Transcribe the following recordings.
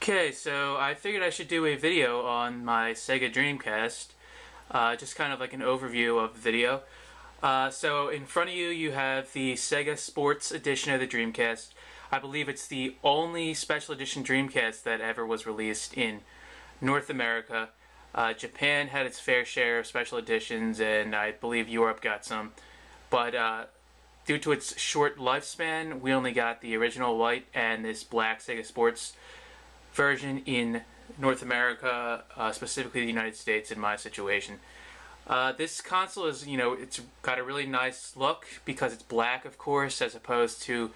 Okay, so I figured I should do a video on my Sega Dreamcast, just kind of like an overview of the video. So in front of you, you have the Sega Sports edition of the Dreamcast. I believe it's the only special edition Dreamcast that ever was released in North America. Japan had its fair share of special editions, and I believe Europe got some. But due to its short lifespan, we only got the original white and this black Sega Sports version in North America, specifically the United States in my situation. This console is, it's got a really nice look because it's black, of course, as opposed to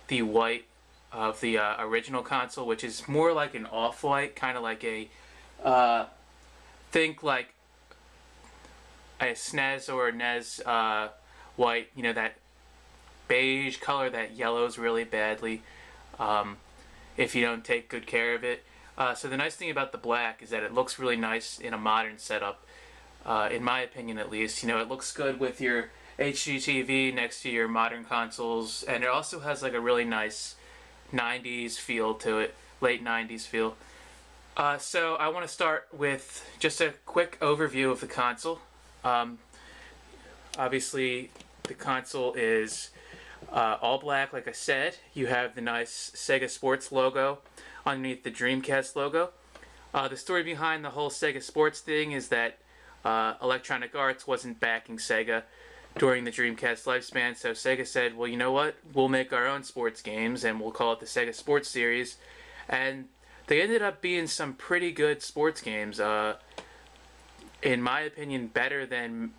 the white of the original console, which is more like an off-white, kind of like a, think like a SNES or a NES white, that beige color that yellows really badly. If you don't take good care of it. So the nice thing about the black is that it looks really nice in a modern setup, in my opinion at least. It looks good with your HD TV next to your modern consoles, and it also has like a really nice 90s feel to it, late 90s feel. So I want to start with just a quick overview of the console. Obviously the console is all black, like I said. You have the nice Sega Sports logo underneath the Dreamcast logo. The story behind the whole Sega Sports thing is that Electronic Arts wasn't backing Sega during the Dreamcast lifespan, so Sega said, well, you know what, we'll make our own sports games and we'll call it the Sega Sports series. And they ended up being some pretty good sports games. In my opinion, better than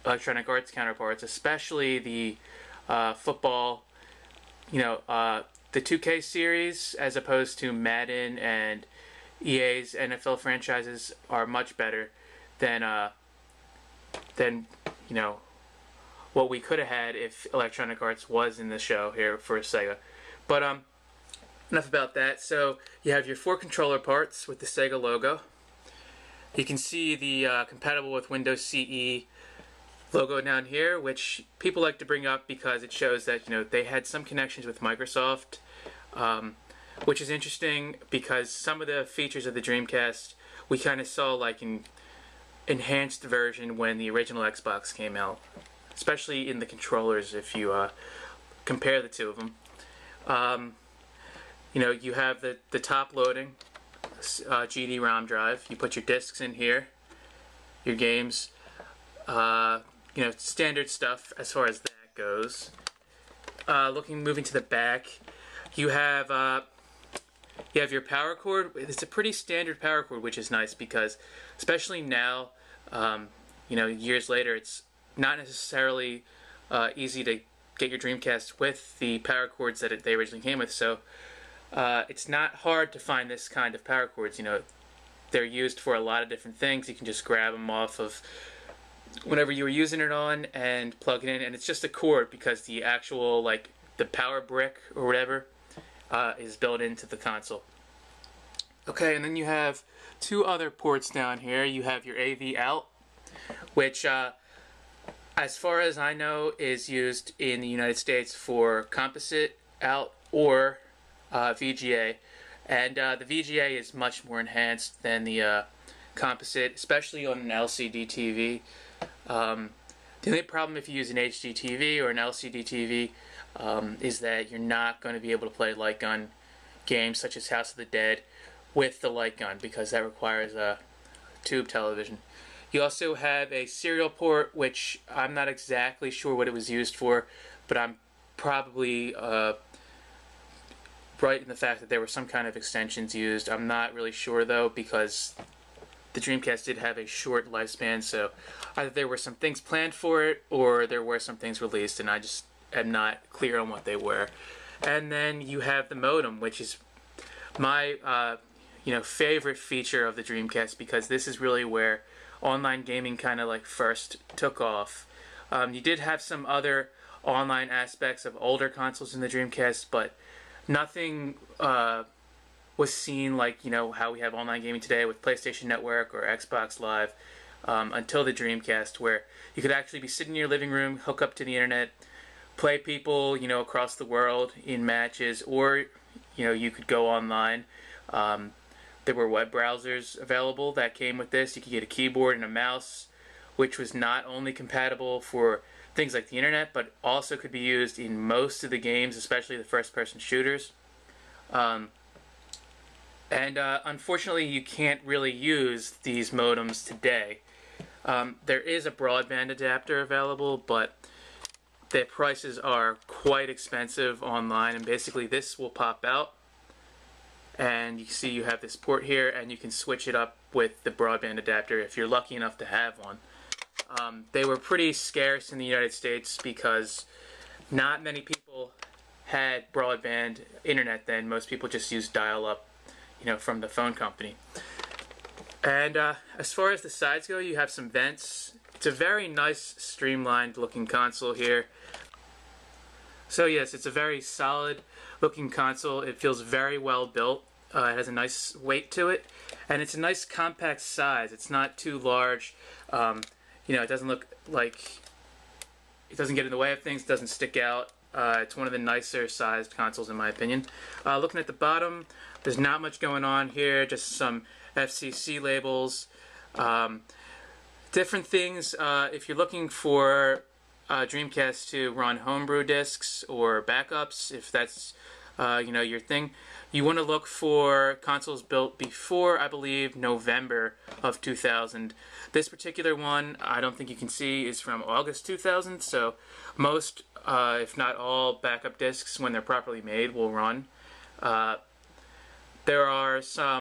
Electronic Arts counterparts, especially the football, the 2K series, as opposed to Madden and EA's NFL franchises, are much better than what we could have had if Electronic Arts was in the show here for Sega. But enough about that. So you have your 4 controller parts with the Sega logo. You can see the compatible with Windows CE logo down here, which people like to bring up because it shows that they had some connections with Microsoft, which is interesting because some of the features of the Dreamcast we kind of saw like in enhanced version when the original Xbox came out, especially in the controllers if you compare the two of them. You have the top loading GD-ROM drive. You put your discs in here, your games, standard stuff as far as that goes. Moving to the back, you have your power cord. It's a pretty standard power cord, which is nice because, especially now, years later, it's not necessarily easy to get your Dreamcast with the power cords that they originally came with. So it's not hard to find this kind of power cords. They're used for a lot of different things. You can just grab them off of whenever you were using it on and plug it in, and it's just a cord because the actual the power brick or whatever is built into the console. Okay, and then you have 2 other ports down here. You have your AV out, which as far as I know is used in the United States for composite out or VGA, and the VGA is much more enhanced than the composite, especially on an LCD TV. The only problem if you use an HD TV or an LCD TV is that you're not going to be able to play light gun games such as House of the Dead with the light gun because that requires a tube television. You also have a serial port, which I'm not exactly sure what it was used for, but I'm probably right in the fact that there were some kind of extensions used. I'm not really sure though because the Dreamcast did have a short lifespan, so either there were some things planned for it or there were some things released and I just am not clear on what they were. And then you have the modem, which is my favorite feature of the Dreamcast because this is really where online gaming kind of first took off. You did have some other online aspects of older consoles in the Dreamcast, but nothing was seen like how we have online gaming today with PlayStation Network or Xbox Live until the Dreamcast, where you could actually be sitting in your living room, hook up to the internet, play people across the world in matches, or you could go online. there were web browsers available that came with this. You could get a keyboard and a mouse, which was not only compatible for things like the internet, but also could be used in most of the games, especially the first-person shooters. Unfortunately, you can't really use these modems today. There is a broadband adapter available, but their prices are quite expensive online, and basically this will pop out, and you see you have this port here, and you can switch it up with the broadband adapter if you're lucky enough to have one. They were pretty scarce in the United States because not many people had broadband internet then. Most people just used dial-up, from the phone company. And as far as the sides go, you have some vents. It's a very nice, streamlined looking console here. So yes, it's a very solid looking console. It feels very well built. It has a nice weight to it, and it's a nice compact size. It's not too large. It doesn't look like, it doesn't get in the way of things, it doesn't stick out. It's one of the nicer sized consoles in my opinion. Looking at the bottom, there's not much going on here, just some FCC labels. Different things, if you're looking for Dreamcast to run homebrew discs or backups, if that's your thing, you want to look for consoles built before, I believe, November of 2000. This particular one, I don't think you can see, is from August 2000, so most, if not all, backup discs, when they're properly made, will run. There are some